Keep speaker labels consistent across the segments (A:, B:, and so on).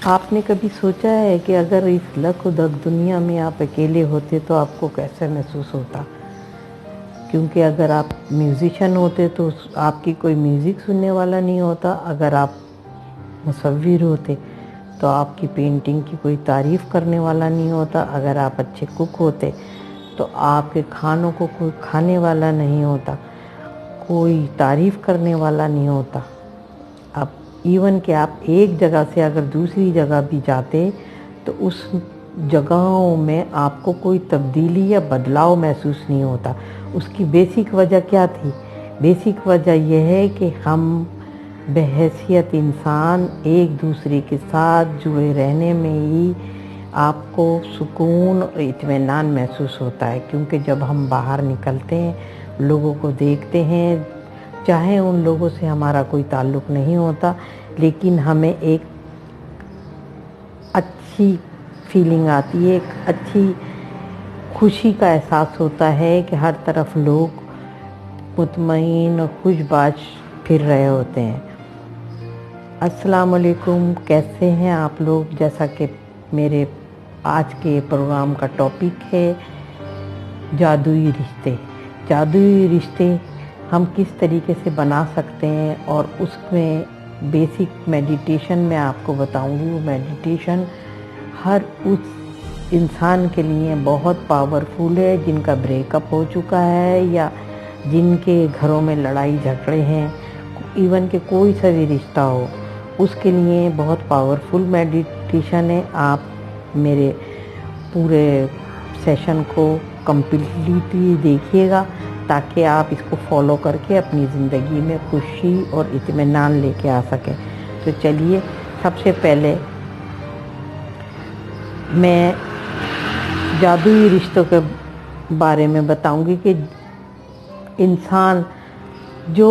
A: आपने कभी सोचा है कि अगर इस लख-ओ-दक दुनिया में आप अकेले होते तो आपको कैसा महसूस होता? क्योंकि अगर आप म्यूज़िशियन होते तो आपकी कोई म्यूज़िक सुनने वाला नहीं होता। अगर आप मुसव्विर होते तो आपकी पेंटिंग की कोई तारीफ़ करने वाला नहीं होता। अगर आप अच्छे कुक होते तो आपके खानों को कोई खाने वाला नहीं होता, कोई तारीफ़ करने वाला नहीं होता। अब इवन कि आप एक जगह से अगर दूसरी जगह भी जाते तो उस जगहों में आपको कोई तब्दीली या बदलाव महसूस नहीं होता। उसकी बेसिक वजह क्या थी? बेसिक वजह यह है कि हम बहैसियत इंसान एक दूसरे के साथ जुड़े रहने में ही आपको सुकून और इत्मीनान महसूस होता है। क्योंकि जब हम बाहर निकलते हैं, लोगों को देखते हैं, चाहे उन लोगों से हमारा कोई ताल्लुक़ नहीं होता, लेकिन हमें एक अच्छी फीलिंग आती है, एक अच्छी खुशी का एहसास होता है कि हर तरफ लोग मुतमईन और खुशबाश फिर रहे होते हैं। अस्सलाम वालेकुम, कैसे हैं आप लोग? जैसा कि मेरे आज के प्रोग्राम का टॉपिक है जादुई रिश्ते। जादुई रिश्ते हम किस तरीके से बना सकते हैं और उसमें बेसिक मेडिटेशन मैं आपको बताऊंगी। वो मेडिटेशन हर उस इंसान के लिए बहुत पावरफुल है जिनका ब्रेकअप हो चुका है या जिनके घरों में लड़ाई झगड़े हैं, इवन कि कोई सा भी रिश्ता हो, उसके लिए बहुत पावरफुल मेडिटेशन है। आप मेरे पूरे सेशन को कम्प्लीटली देखिएगा ताकि आप इसको फॉलो करके अपनी ज़िंदगी में खुशी और इत्मीनान लेके आ सकें। तो चलिए, सबसे पहले मैं जादुई रिश्तों के बारे में बताऊंगी कि इंसान जो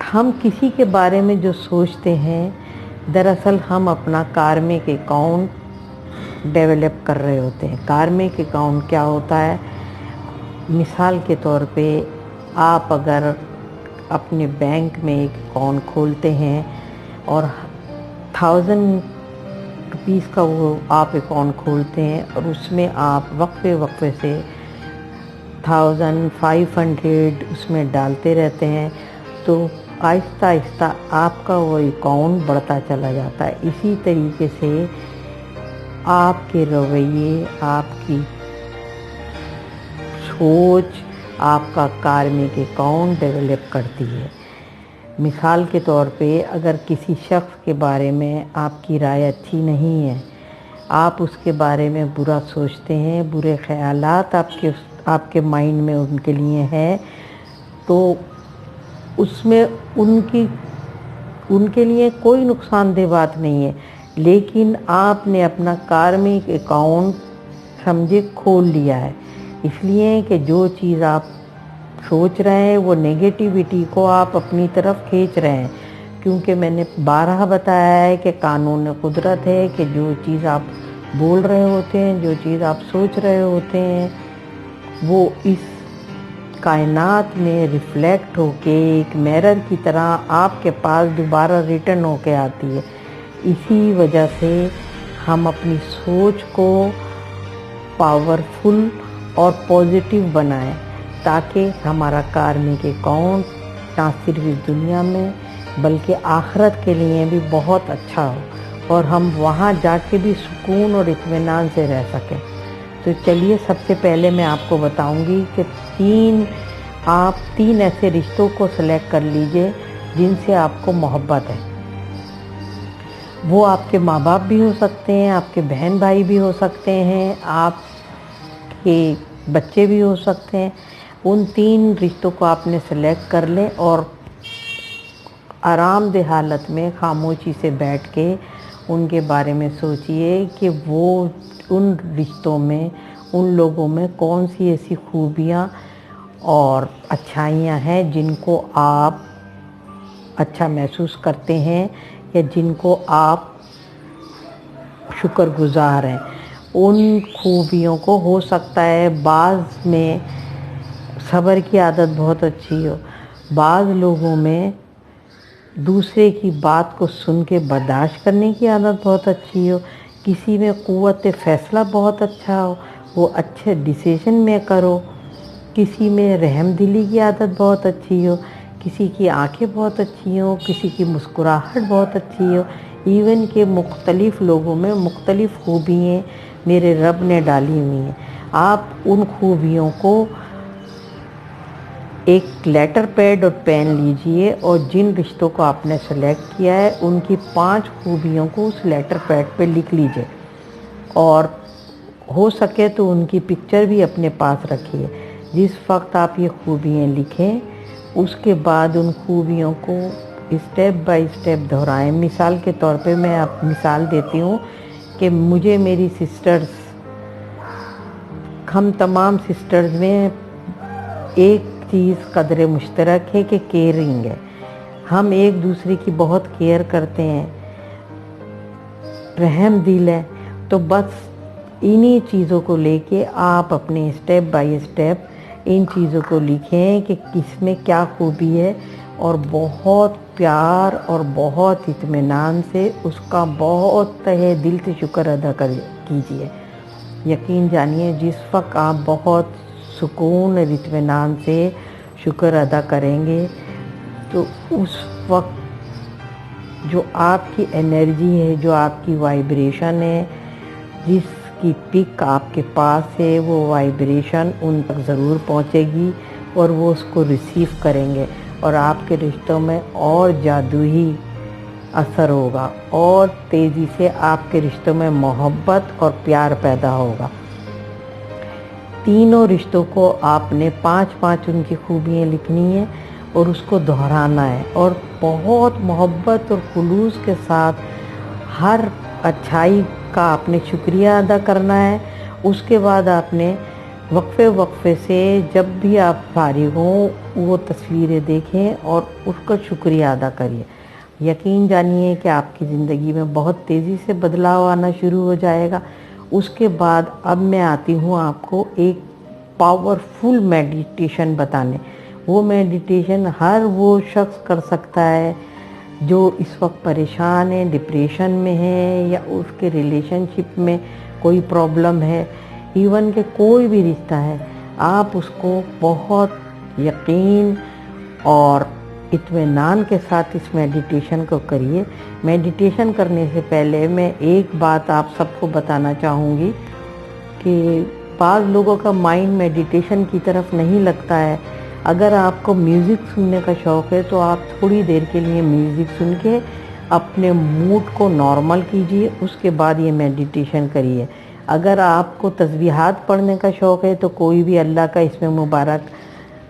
A: हम किसी के बारे में जो सोचते हैं, दरअसल हम अपना कार्मिक अकाउंट डेवलप कर रहे होते हैं। कार्मिक अकाउंट क्या होता है? मिसाल के तौर पे आप अगर अपने बैंक में एक अकाउंट खोलते हैं और 1000 रुपीज़ का वो आप अकाउंट खोलते हैं और उसमें आप वक्फे वक्फे से 1500 उसमें डालते रहते हैं, तो आहिस्ता आहिस्ता आपका वो अकाउंट बढ़ता चला जाता है। इसी तरीके से आपके रवैये, आपकी सोच आपका कार्मिक अकाउंट डेवलप करती है। मिसाल के तौर पे अगर किसी शख्स के बारे में आपकी राय अच्छी नहीं है, आप उसके बारे में बुरा सोचते हैं, बुरे ख़यालात आपके माइंड में उनके लिए हैं, तो उसमें उनके लिए कोई नुकसानदेह बात नहीं है। लेकिन आपने अपना कार्मिक अकाउंट समझे खोल लिया है, इसलिए कि जो चीज़ आप सोच रहे हैं वो नेगेटिविटी को आप अपनी तरफ खींच रहे हैं। क्योंकि मैंने 12 बताया है कि कानून कुदरत है कि जो चीज़ आप बोल रहे होते हैं, जो चीज़ आप सोच रहे होते हैं, वो इस कायनात में रिफ्लेक्ट होके एक मिरर की तरह आपके पास दोबारा रिटर्न होके आती है। इसी वजह से हम अपनी सोच को पावरफुल और पॉजिटिव बनाएं ताकि हमारा कार्मिक अकाउंट ना सिर्फ इस दुनिया में बल्कि आखिरत के लिए भी बहुत अच्छा हो और हम वहाँ जाके भी सुकून और इत्मीनान से रह सकें। तो चलिए, सबसे पहले मैं आपको बताऊंगी कि आप तीन ऐसे रिश्तों को सेलेक्ट कर लीजिए जिनसे आपको मोहब्बत है। वो आपके माँ बाप भी हो सकते हैं, आपके बहन भाई भी हो सकते हैं, आपके बच्चे भी हो सकते हैं। उन 3 रिश्तों को आपने सेलेक्ट कर लें और आरामदेह हालत में खामोशी से बैठ के उनके बारे में सोचिए कि वो उन रिश्तों में, उन लोगों में कौन सी ऐसी खूबियाँ और अच्छाइयाँ हैं जिनको आप अच्छा महसूस करते हैं या जिनको आप शुक्रगुज़ार हैं। उन खूबियों को हो सकता है बाज़ में सब्र की आदत बहुत अच्छी हो, बाज़ लोगों में दूसरे की बात को सुन के बर्दाश्त करने की आदत बहुत अच्छी हो, किसी में क़ुव्वत फ़ैसला बहुत अच्छा हो, वो अच्छे डिसीजन में करो, किसी में रहमदिली की आदत बहुत अच्छी हो, किसी की आंखें बहुत अच्छी हों, किसी की मुस्कुराहट बहुत अच्छी हो। इवन के मुख्तलिफ़ लोगों में मुख्तलिफ़ खूबियाँ मेरे रब ने डाली हुई हैं। आप उन खूबियों को एक लेटर पैड और पेन लीजिए और जिन रिश्तों को आपने सेलेक्ट किया है उनकी 5 खूबियों को उस लेटर पैड पे लिख लीजिए और हो सके तो उनकी पिक्चर भी अपने पास रखिए। जिस वक्त आप ये खूबियाँ लिखें उसके बाद उन खूबियों को स्टेप बाय स्टेप दोहराएं। मिसाल के तौर पे मैं आप मिसाल देती हूँ कि मुझे मेरी सिस्टर्स, हम तमाम सिस्टर्स में एक चीज़ कदर मुश्तरक है कि केयरिंग है। हम एक दूसरे की बहुत केयर करते हैं, रहम दिल है। तो बस इन्हीं चीज़ों को लेके आप अपने स्टेप बाय स्टेप इन चीज़ों को लिखें कि किसमें क्या खूबी है और बहुत प्यार और बहुत इत्मीनान से उसका बहुत तहे दिल से शुक्र अदा कीजिए। यकीन जानिए जिस वक्त आप बहुत सुकून और इत्मीनान से शुक्र अदा करेंगे तो उस वक्त जो आपकी एनर्जी है, जो आपकी वाइब्रेशन है, जिसकी पिक आपके पास है, वो वाइब्रेशन उन तक ज़रूर पहुंचेगी और वो उसको रिसीव करेंगे और आपके रिश्तों में और जादुई असर होगा और तेज़ी से आपके रिश्तों में मोहब्बत और प्यार पैदा होगा। तीनों रिश्तों को आपने 5-5 उनकी खूबियाँ लिखनी है और उसको दोहराना है और बहुत मोहब्बत और खुलूस के साथ हर अच्छाई का आपने शुक्रिया अदा करना है। उसके बाद आपने वक्फे से जब भी आप फारिग हों वो तस्वीरें देखें और उसका शुक्रिया अदा करिए। यकीन जानिए कि आपकी ज़िंदगी में बहुत तेज़ी से बदलाव आना शुरू हो जाएगा। उसके बाद अब मैं आती हूँ आपको एक पावरफुल मेडिटेशन बताने। वो मेडिटेशन हर वो शख्स कर सकता है जो इस वक्त परेशान है, डिप्रेशन में है या उसके रिलेशनशिप में कोई प्रॉब्लम है, इवन के कोई भी रिश्ता है। आप उसको बहुत यकीन और इत्मीनान के साथ इस मेडिटेशन को करिए। मेडिटेशन करने से पहले मैं एक बात आप सबको बताना चाहूँगी कि बाज़ लोगों का माइंड मेडिटेशन की तरफ नहीं लगता है। अगर आपको म्यूज़िक सुनने का शौक़ है तो आप थोड़ी देर के लिए म्यूज़िक सुन के अपने मूड को नॉर्मल कीजिए, उसके बाद ये मेडिटेशन करिए। अगर आपको तस्बीहात पढ़ने का शौक़ है तो कोई भी अल्लाह का इसमें मुबारक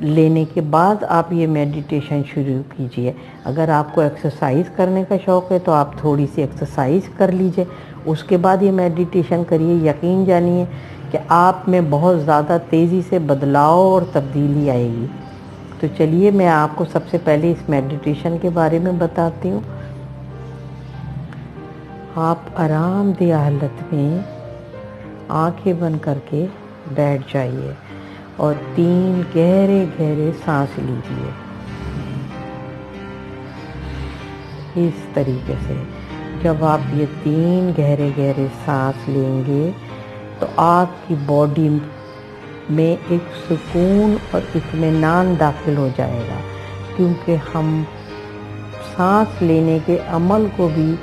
A: लेने के बाद आप ये मेडिटेशन शुरू कीजिए। अगर आपको एक्सरसाइज करने का शौक़ है तो आप थोड़ी सी एक्सरसाइज कर लीजिए, उसके बाद ये मेडिटेशन करिए। यकीन जानिए कि आप में बहुत ज़्यादा तेज़ी से बदलाव और तब्दीली आएगी। तो चलिए मैं आपको सबसे पहले इस मेडिटेशन के बारे में बताती हूँ। आप आरामदेह हालत में आंखें बंद करके बैठ जाइए और 3 गहरे गहरे सांस लीजिए। इस तरीके से जब आप ये 3 गहरे गहरे सांस लेंगे तो आपकी बॉडी में एक सुकून और इत्मीनान दाखिल हो जाएगा, क्योंकि हम सांस लेने के अमल को भी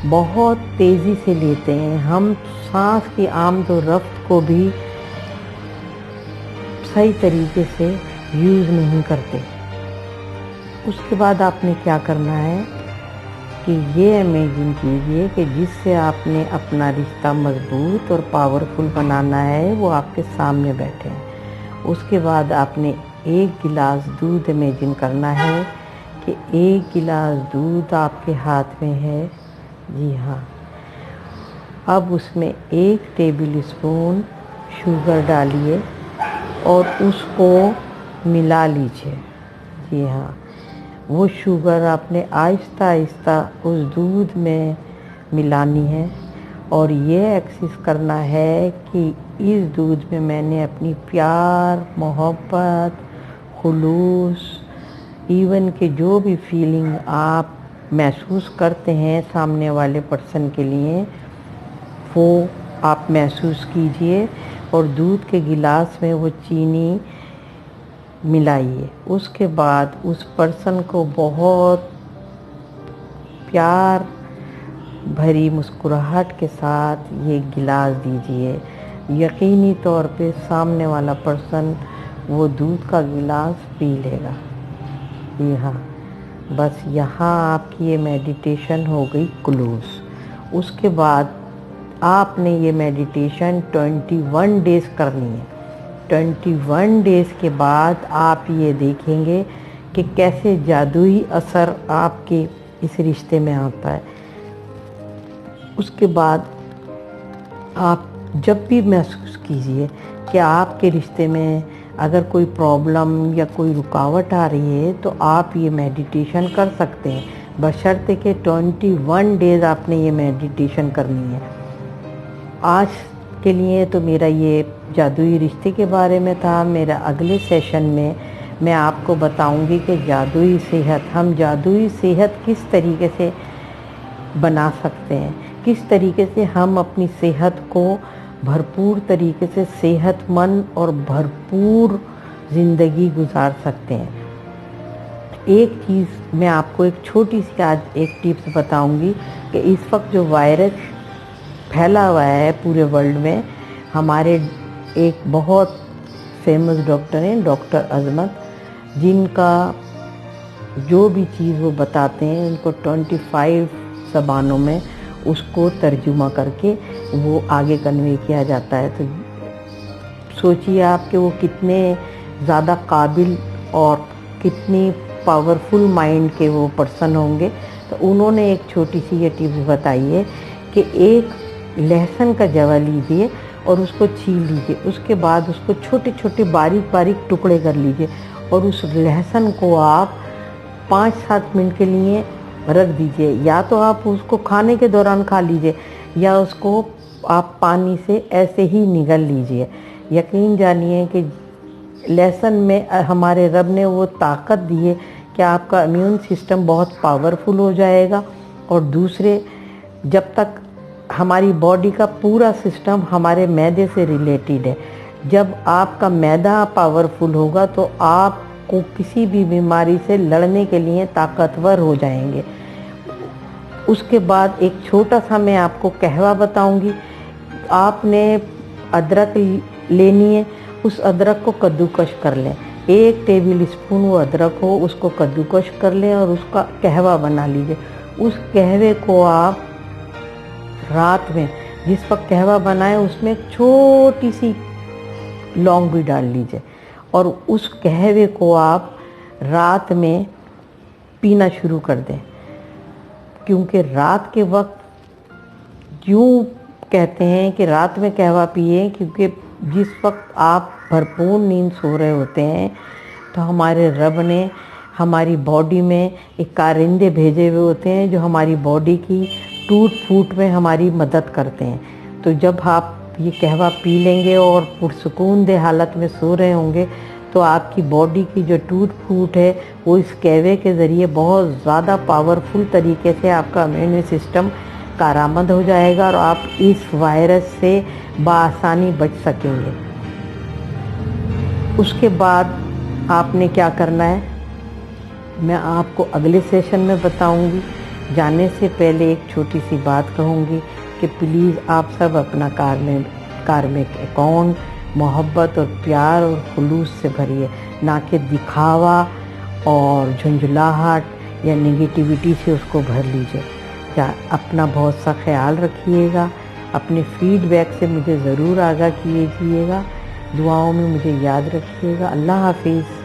A: बहुत तेज़ी से लेते हैं। हम सांस की आमद और रफ्त को भी सही तरीके से यूज़ नहीं करते। उसके बाद आपने क्या करना है कि ये इमेजिन कीजिए कि जिससे आपने अपना रिश्ता मजबूत और पावरफुल बनाना है वो आपके सामने बैठे हैं। उसके बाद आपने 1 गिलास दूध इमेजिन करना है कि 1 गिलास दूध आपके हाथ में है। जी हाँ, अब उसमें 1 टेबल स्पून शुगर डालिए और उसको मिला लीजिए। जी हाँ, वो शुगर आपने आहिस्ता आहिस्ता उस दूध में मिलानी है और ये एक्सेस करना है कि इस दूध में मैंने अपनी प्यार, मोहब्बत, खुलूस, इवन कि जो भी फीलिंग आप महसूस करते हैं सामने वाले पर्सन के लिए, वो आप महसूस कीजिए और दूध के गिलास में वो चीनी मिलाइए। उसके बाद उस पर्सन को बहुत प्यार भरी मुस्कुराहट के साथ ये गिलास दीजिए। यकीनी तौर पे सामने वाला पर्सन वो दूध का गिलास पी लेगा। जी हाँ, बस यहाँ आपकी ये मेडिटेशन हो गई क्लोज। उसके बाद आपने ये मेडिटेशन 21 डेज़ करनी है। 21 डेज़ के बाद आप ये देखेंगे कि कैसे जादुई असर आपके इस रिश्ते में आता है। उसके बाद आप जब भी महसूस कीजिए कि आपके रिश्ते में अगर कोई प्रॉब्लम या कोई रुकावट आ रही है तो आप ये मेडिटेशन कर सकते हैं, बशर्ते कि 21 डेज़ आपने ये मेडिटेशन करनी है। आज के लिए तो मेरा ये जादुई रिश्ते के बारे में था। मेरा अगले सेशन में मैं आपको बताऊंगी कि जादुई सेहत, हम जादुई सेहत किस तरीके से बना सकते हैं, किस तरीके से हम अपनी सेहत को भरपूर तरीके से सेहतमंद और भरपूर ज़िंदगी गुजार सकते हैं। एक चीज़ मैं आपको एक छोटी सी आज एक टिप्स बताऊंगी कि इस वक्त जो वायरस फैला हुआ है पूरे वर्ल्ड में, हमारे एक बहुत फेमस डॉक्टर हैं, डॉक्टर अजमत, जिनका जो भी चीज़ वो बताते हैं उनको 25 ज़बानों में उसको तर्जुमा करके वो आगे कन्वे किया जाता है। तो सोचिए आप कि वो कितने ज़्यादा काबिल और कितनी पावरफुल माइंड के वो पर्सन होंगे। तो उन्होंने एक छोटी सी ये टिप्स बताई है कि एक लहसुन का जवा लीजिए और उसको छील लीजिए। उसके बाद उसको छोटे छोटे बारीक बारीक टुकड़े कर लीजिए और उस लहसुन को आप 5-7 मिनट के लिए रख दीजिए। या तो आप उसको खाने के दौरान खा लीजिए या उसको आप पानी से ऐसे ही निगल लीजिए। यकीन जानिए कि लहसुन में हमारे रब ने वो ताकत दी है कि आपका इम्यून सिस्टम बहुत पावरफुल हो जाएगा। और दूसरे, जब तक हमारी बॉडी का पूरा सिस्टम हमारे मैदे से रिलेटेड है, जब आपका मैदा पावरफुल होगा तो आपको किसी भी बीमारी से लड़ने के लिए ताकतवर हो जाएंगे। उसके बाद एक छोटा सा मैं आपको कहवा बताऊंगी। आपने अदरक लेनी है, उस अदरक को कद्दूकश कर लें। 1 टेबल स्पून वो अदरक हो, उसको कद्दूकश कर लें और उसका कहवा बना लीजिए। उस कहवे को आप रात में जिस वक्त कहवा बनाए उसमें छोटी सी लौंग भी डाल लीजिए और उस कहवे को आप रात में पीना शुरू कर दें। क्योंकि रात के वक्त यूँ कहते हैं कि रात में कहवा पिए, क्योंकि जिस वक्त आप भरपूर नींद सो रहे होते हैं तो हमारे रब ने हमारी बॉडी में एक कारिंदे भेजे हुए होते हैं जो हमारी बॉडी की टूट फूट में हमारी मदद करते हैं। तो जब आप ये कहवा पी लेंगे और पुरसुकून दे हालत में सो रहे होंगे तो आपकी बॉडी की जो टूट फूट है वो इस कहवे के ज़रिए बहुत ज़्यादा पावरफुल तरीके से आपका इम्यून सिस्टम कारआमद हो जाएगा और आप इस वायरस से बआसानी बच सकेंगे। उसके बाद आपने क्या करना है मैं आपको अगले सेशन में बताऊंगी। जाने से पहले एक छोटी सी बात कहूँगी कि प्लीज़ आप सब अपना कार्मिक अकाउंट मोहब्बत और प्यार और खुलूस से भरिए, ना कि दिखावा और झुंझलाहट या नेगेटिविटी से उसको भर लीजिए। या अपना बहुत सा ख्याल रखिएगा। अपने फीडबैक से मुझे ज़रूर आगाह कीजिएगा। दुआओं में मुझे याद रखिएगा। अल्लाह हाफिज़।